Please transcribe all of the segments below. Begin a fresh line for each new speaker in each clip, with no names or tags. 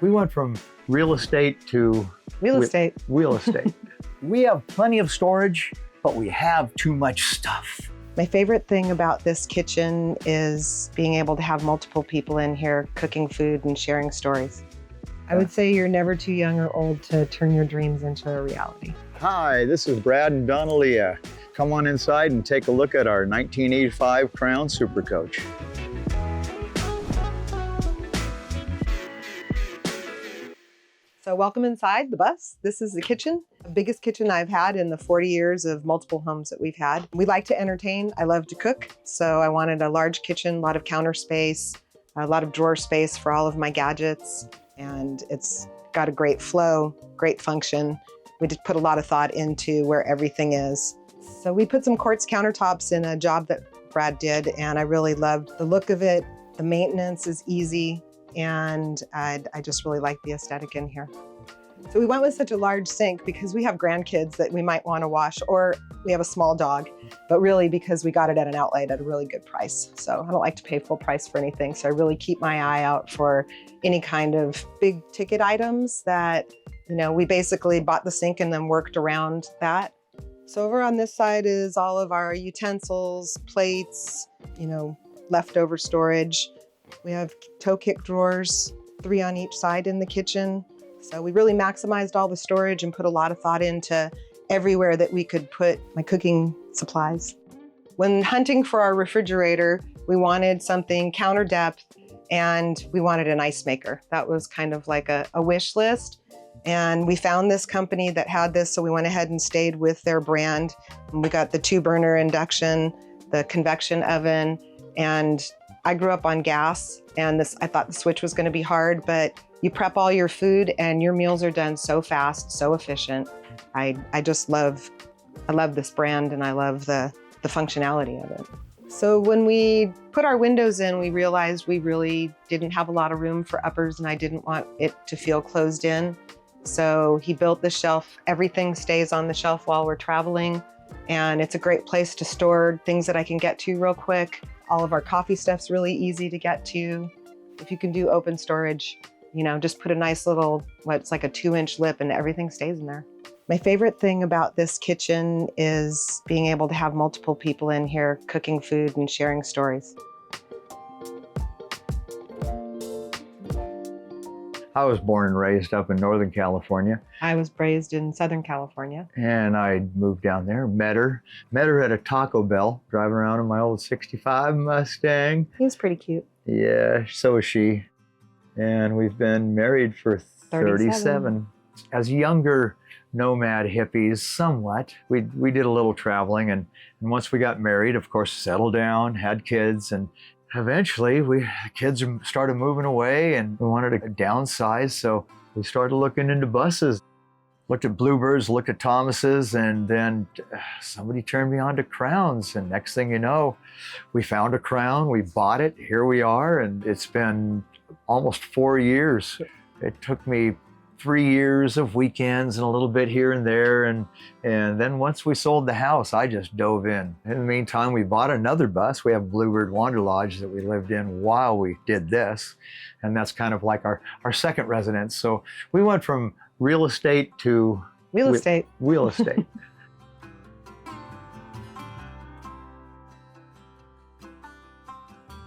We went from real estate to
Real estate.
real estate. We have plenty of storage, but we have too much stuff.
My favorite thing about this kitchen is being able to have multiple people in here cooking food and sharing stories. I would say you're never too young or old to turn your dreams into a reality.
Hi, this is Brad and Dona. Come on inside and take a look at our 1985 Crown Super Coach.
So welcome inside the bus. This is the kitchen, the biggest kitchen I've had in the 40 years of multiple homes that we've had. We like to entertain. I love to cook. So I wanted a large kitchen, a lot of counter space, a lot of drawer space for all of my gadgets. And it's got a great flow, great function. We just put a lot of thought into where everything is. So we put some quartz countertops in a job that Brad did, and I really loved the look of it. The maintenance is easy, and I just really like the aesthetic in here. So we went with such a large sink because we have grandkids that we might want to wash, or we have a small dog, but really because we got it at an outlet at a really good price. So I don't like to pay full price for anything. So I really keep my eye out for any kind of big ticket items that, we basically bought the sink and then worked around that. So over on this side is all of our utensils, plates, leftover storage. We have toe kick drawers, 3 on each side in the kitchen. So we really maximized all the storage and put a lot of thought into everywhere that we could put my cooking supplies. When hunting for our refrigerator, we wanted something counter depth and we wanted an ice maker. That was kind of like a wish list. And we found this company that had this, so we went ahead and stayed with their brand. And we got the 2-burner induction, the convection oven, and I grew up on gas, and I thought the switch was gonna be hard, but you prep all your food and your meals are done so fast, so efficient. I love this brand, and I love the functionality of it. So when we put our windows in, we realized we really didn't have a lot of room for uppers, and I didn't want it to feel closed in. So he built the shelf. Everything stays on the shelf while we're traveling, and it's a great place to store things that I can get to real quick. All of our coffee stuff's really easy to get to. If you can do open storage, just put a nice little, what's like a 2-inch lip, and everything stays in there. My favorite thing about this kitchen is being able to have multiple people in here cooking food and sharing stories.
I was born and raised up in Northern California.
I was raised in Southern California.
And I moved down there, met her at a Taco Bell, driving around in my old 65 Mustang.
He was pretty cute.
Yeah, so is she. And we've been married for 37. As younger nomad hippies, somewhat, we did a little traveling. And once we got married, of course, settled down, had kids, and eventually, the kids started moving away and we wanted to downsize, so we started looking into buses. Looked at Bluebirds, looked at Thomases, and then somebody turned me on to Crowns. And next thing you know, we found a Crown, we bought it, here we are, and it's been almost 4 years. It took me 3 years of weekends and a little bit here and there, and then once we sold the house, I just dove in. In the meantime, we bought another bus. We have Bluebird Wander Lodge that we lived in while we did this, and that's kind of like our second residence. So we went from real estate to
real estate.
Real estate.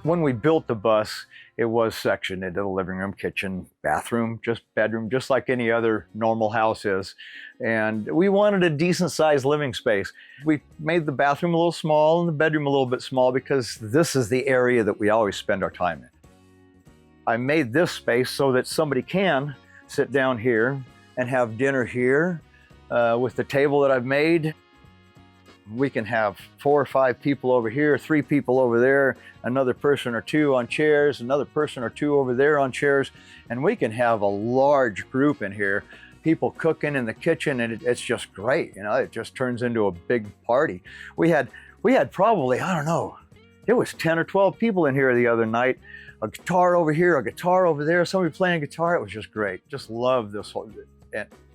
When we built the bus, it was sectioned into the living room, kitchen, bathroom, just bedroom, just like any other normal house is. And we wanted a decent sized living space. We made the bathroom a little small and the bedroom a little bit small because this is the area that we always spend our time in. I made this space so that somebody can sit down here and have dinner here with the table that I've made. We can have 4 or 5 people over here, 3 people over there, another person or 2 on chairs, another person or 2 over there on chairs, and we can have a large group in here, people cooking in the kitchen, and it's just great. It just turns into a big party. We had probably, I don't know, it was 10 or 12 people in here the other night. A guitar over here, a guitar over there, somebody playing guitar. It was just great. Just love this whole.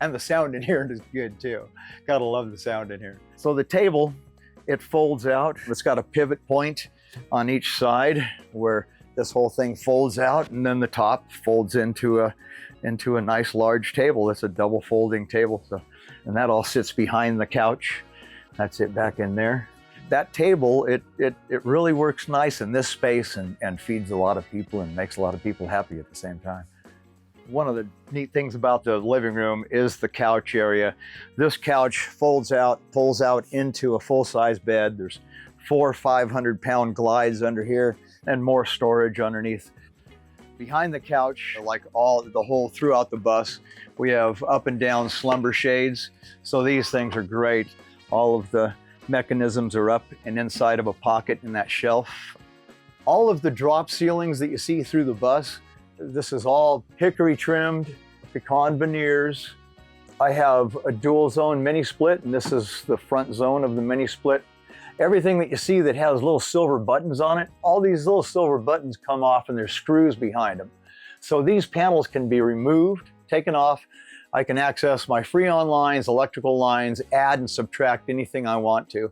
And the sound in here is good too. Gotta love the sound in here. So the table, it folds out. It's got a pivot point on each side where this whole thing folds out, and then the top folds into into a nice large table. It's a double folding table. So, and that all sits behind the couch. That's it back in there. That table, it really works nice in this space and feeds a lot of people and makes a lot of people happy at the same time. One of the neat things about the living room is the couch area. This couch pulls out into a full-size bed. There's 4 500-pound glides under here and more storage underneath. Behind the couch, like throughout the bus, we have up and down slumber shades. So these things are great. All of the mechanisms are up and inside of a pocket in that shelf. All of the drop ceilings that you see through the bus, this is all hickory trimmed, pecan veneers. I have a dual zone mini split, and this is the front zone of the mini split. Everything that you see that has little silver buttons on it, all these little silver buttons come off and there's screws behind them. So these panels can be removed, taken off. I can access my Freon lines, electrical lines, add and subtract anything I want to.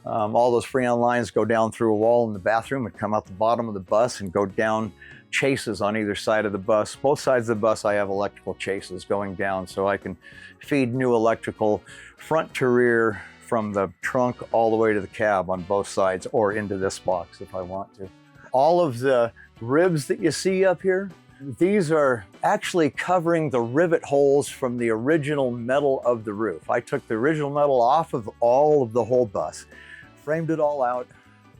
All those Freon lines go down through a wall in the bathroom and come out the bottom of the bus and go down chases on either side of the bus. Both sides of the bus I have electrical chases going down, so I can feed new electrical front to rear from the trunk all the way to the cab on both sides, or into this box if I want to. All of the ribs that you see up here, these are actually covering the rivet holes from the original metal of the roof. I took the original metal off of all of the whole bus, framed it all out,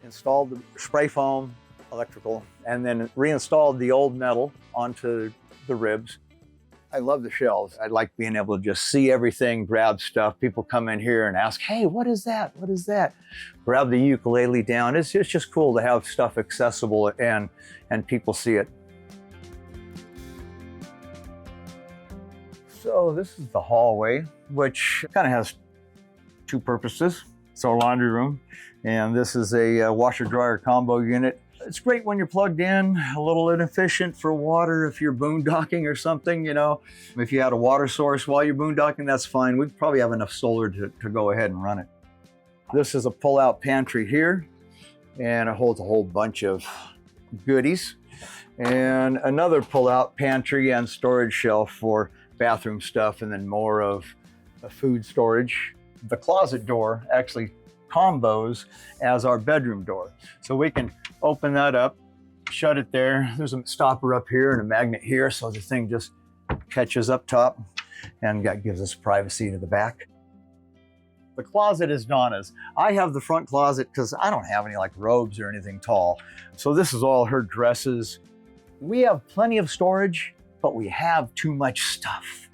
installed the spray foam, electrical, and then reinstalled the old metal onto the ribs. I love the shelves. I like being able to just see everything, grab stuff. People come in here and ask, hey, what is that? What is that? Grab the ukulele down. It's just cool to have stuff accessible and people see it. So this is the hallway, which kind of has two purposes. It's our laundry room, and this is a washer-dryer combo unit. It's great when you're plugged in, a little inefficient for water if you're boondocking or something, you know. If you had a water source while you're boondocking, that's fine. We'd probably have enough solar to go ahead and run it. This is a pull-out pantry here, and it holds a whole bunch of goodies. And another pull-out pantry and storage shelf for bathroom stuff, and then more of a food storage. The closet door actually combos as our bedroom door. So we can open that up, shut it there. There's a stopper up here and a magnet here, so the thing just catches up top, and that gives us privacy to the back. The closet is Donna's. I have the front closet because I don't have any like robes or anything tall. So this is all her dresses. We have plenty of storage, but we have too much stuff.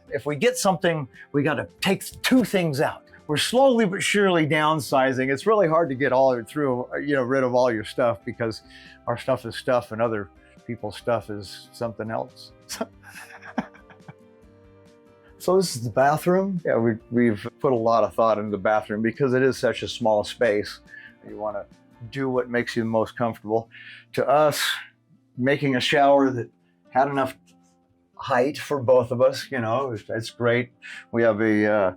If we get something, we got to take 2 things out. We're slowly but surely downsizing. It's really hard to get rid of all your stuff, because our stuff is stuff and other people's stuff is something else. So this is the bathroom. Yeah, we've put a lot of thought into the bathroom because it is such a small space. You want to do what makes you the most comfortable. To us, making a shower that had enough height for both of us, it's great. We have a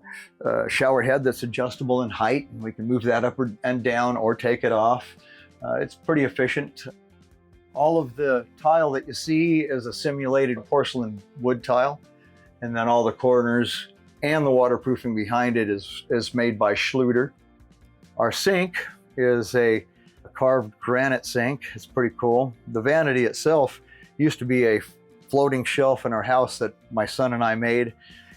shower head that's adjustable in height, and we can move that up and down or take it off. It's pretty efficient. All of the tile that you see is a simulated porcelain wood tile, and then all the corners and the waterproofing behind it is made by Schluter. Our sink is a carved granite sink. It's pretty cool. The vanity itself used to be a floating shelf in our house that my son and I made,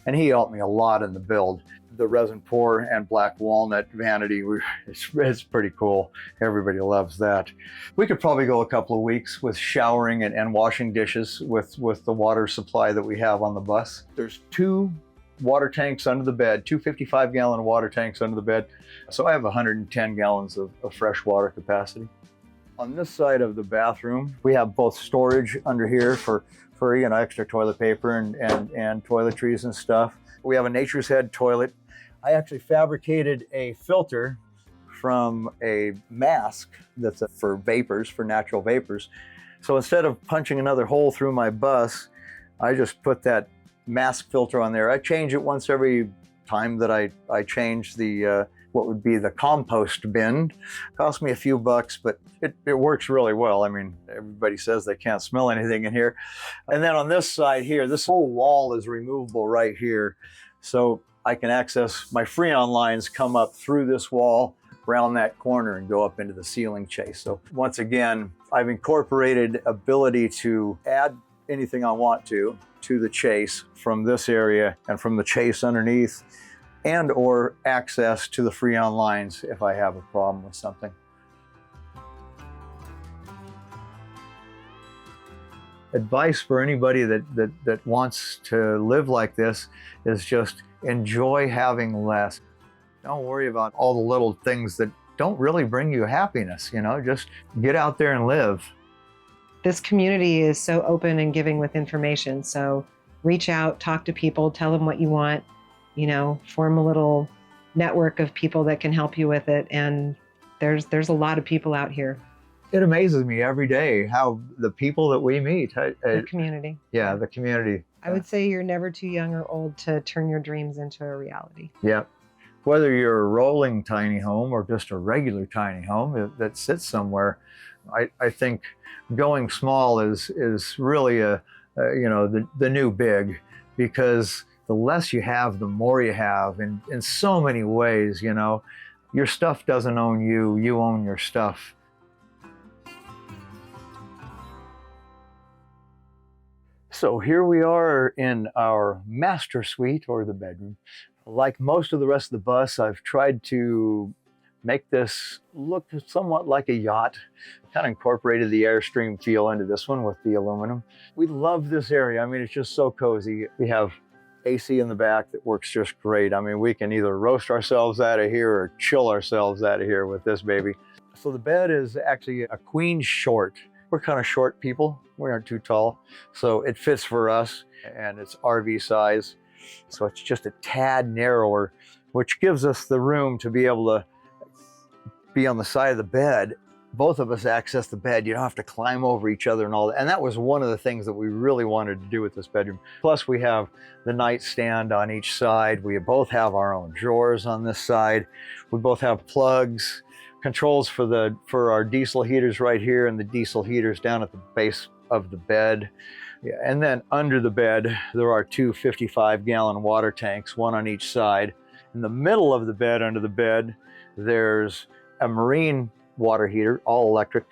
and he helped me a lot in the build. The resin pour and black walnut vanity, it's pretty cool. Everybody loves that. We could probably go a couple of weeks with showering and washing dishes with the water supply that we have on the bus. There's 2 water tanks under the bed, 2 55-gallon water tanks under the bed. So I have 110 gallons of fresh water capacity. On this side of the bathroom, we have both storage under here for extra toilet paper and toiletries and stuff. We have a Nature's Head toilet. I actually fabricated a filter from a mask that's for vapors, for natural vapors. So instead of punching another hole through my bus, I just put that mask filter on there. I change it once every time that I change the what would be the compost bin. Cost me a few bucks, but it works really well. I mean, everybody says they can't smell anything in here. And then on this side here, this whole wall is removable right here. So I can access my Freon lines, come up through this wall, around that corner and go up into the ceiling chase. So once again, I've incorporated ability to add anything I want to the chase from this area and from the chase underneath, and or access to the Freon lines if I have a problem with something. Advice for anybody that wants to live like this is just enjoy having less. Don't worry about all the little things that don't really bring you happiness, you know, just get out there and live.
This community is so open and giving with information. So reach out, talk to people, tell them what you want, you know, form a little network of people that can help you with it. And there's a lot of people out here.
It amazes me every day how the people that we meet.
The community.
Yeah, the community.
I would say you're never too young or old to turn your dreams into a reality.
Yeah. Whether you're a rolling tiny home or just a regular tiny home that sits somewhere, I think going small is really you know, the new big, because the less you have, the more you have in so many ways. You know, your stuff doesn't own you, you own your stuff. So here we are in our master suite, or the bedroom. Like most of the rest of the bus, I've tried to make this look somewhat like a yacht. Kind of incorporated the Airstream feel into this one with the aluminum. We love this area. I mean, it's just so cozy. We have AC in the back that works just great. I mean, we can either roast ourselves out of here or chill ourselves out of here with this baby. So the bed is actually a queen short. We're kind of short people. We aren't too tall. So it fits for us, and it's RV size. So it's just a tad narrower, which gives us the room to be able to be on the side of the bed. Both of us access the bed. You don't have to climb over each other and all that. And that was one of the things that we really wanted to do with this bedroom. Plus we have the nightstand on each side. We both have our own drawers on this side. We both have plugs, controls for our diesel heaters right here, and the diesel heaters down at the base of the bed. Yeah, and then under the bed, there are two 55-gallon water tanks, one on each side. In the middle of the bed, under the bed, there's a marine water heater, all electric,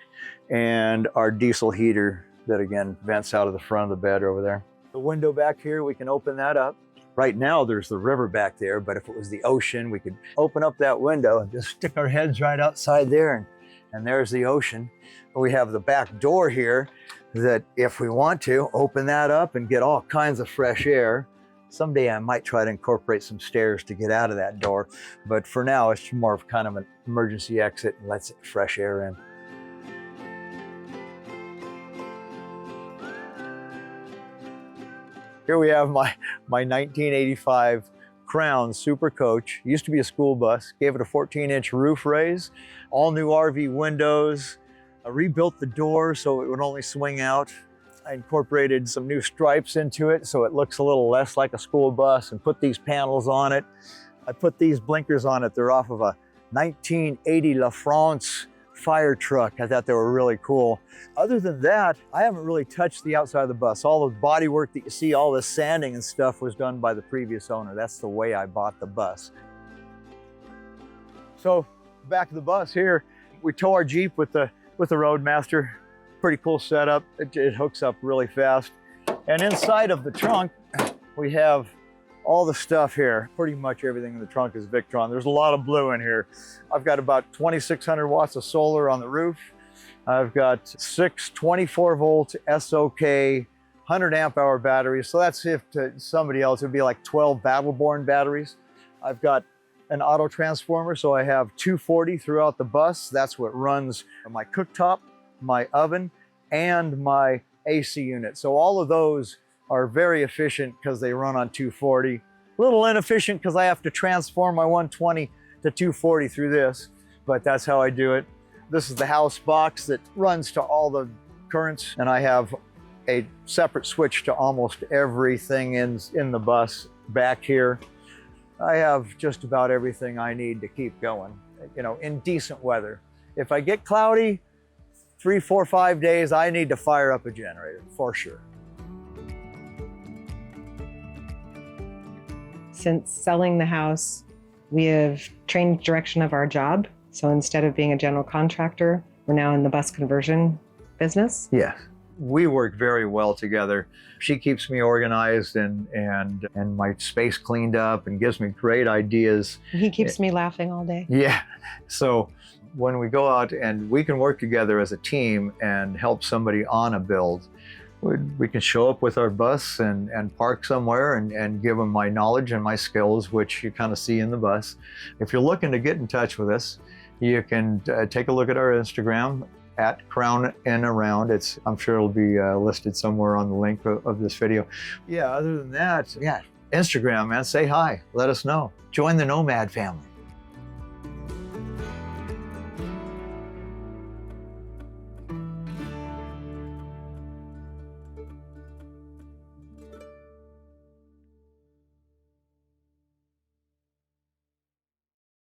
and our diesel heater that again vents out of the front of the bed over there. The window back here, we can open that up. Right now there's the river back there, but if it was the ocean, we could open up that window and just stick our heads right outside there, and there's the ocean. We have the back door here that if we want to, open that up and get all kinds of fresh air. Someday I might try to incorporate some stairs to get out of that door, but for now it's more of kind of an emergency exit and lets fresh air in. Here we have my 1985 Crown Super Coach. Used to be a school bus, gave it a 14-inch roof raise, all new RV windows. I rebuilt the door so it would only swing out. I incorporated some new stripes into it so it looks a little less like a school bus, and put these panels on it. I put these blinkers on it. They're off of a 1980 La France fire truck. I thought they were really cool. Other than that, I haven't really touched the outside of the bus. All the body work that you see, all the sanding and stuff was done by the previous owner. That's the way I bought the bus. So back of the bus here, we tow our Jeep with the Roadmaster. Pretty cool setup. It hooks up really fast. And inside of the trunk, we have all the stuff here. Pretty much everything in the trunk is Victron. There's a lot of blue in here. I've got about 2,600 watts of solar on the roof. I've got 6 24-volt SOK 100 amp hour batteries. So that's if to somebody else, it'd be like 12 Battleborn batteries. I've got an auto transformer, so I have 240 throughout the bus. That's what runs my cooktop, my oven, and my AC unit. So all of those are very efficient because they run on 240. A little inefficient because I have to transform my 120 to 240 through this, but that's how I do it. This is the house box that runs to all the currents, and I have a separate switch to almost everything in the bus back here. I have just about everything I need to keep going, you know, in decent weather. If I get cloudy, 3, 4, 5 days, I need to fire up a generator for sure.
Since selling the house, we have changed direction of our job. So instead of being a general contractor, we're now in the bus conversion business.
Yes. We work very well together. She keeps me organized and my space cleaned up and gives me great ideas.
He keeps me laughing all day.
Yeah. So when we go out and we can work together as a team and help somebody on a build, we can show up with our bus and park somewhere and give them my knowledge and my skills, which you kind of see in the bus. If you're looking to get in touch with us, you can take a look at our Instagram at Crown and Around. I'm sure it'll be listed somewhere on the link of this video. Yeah, other than that, yeah, Instagram, man, say hi, let us know. Join the Nomad family.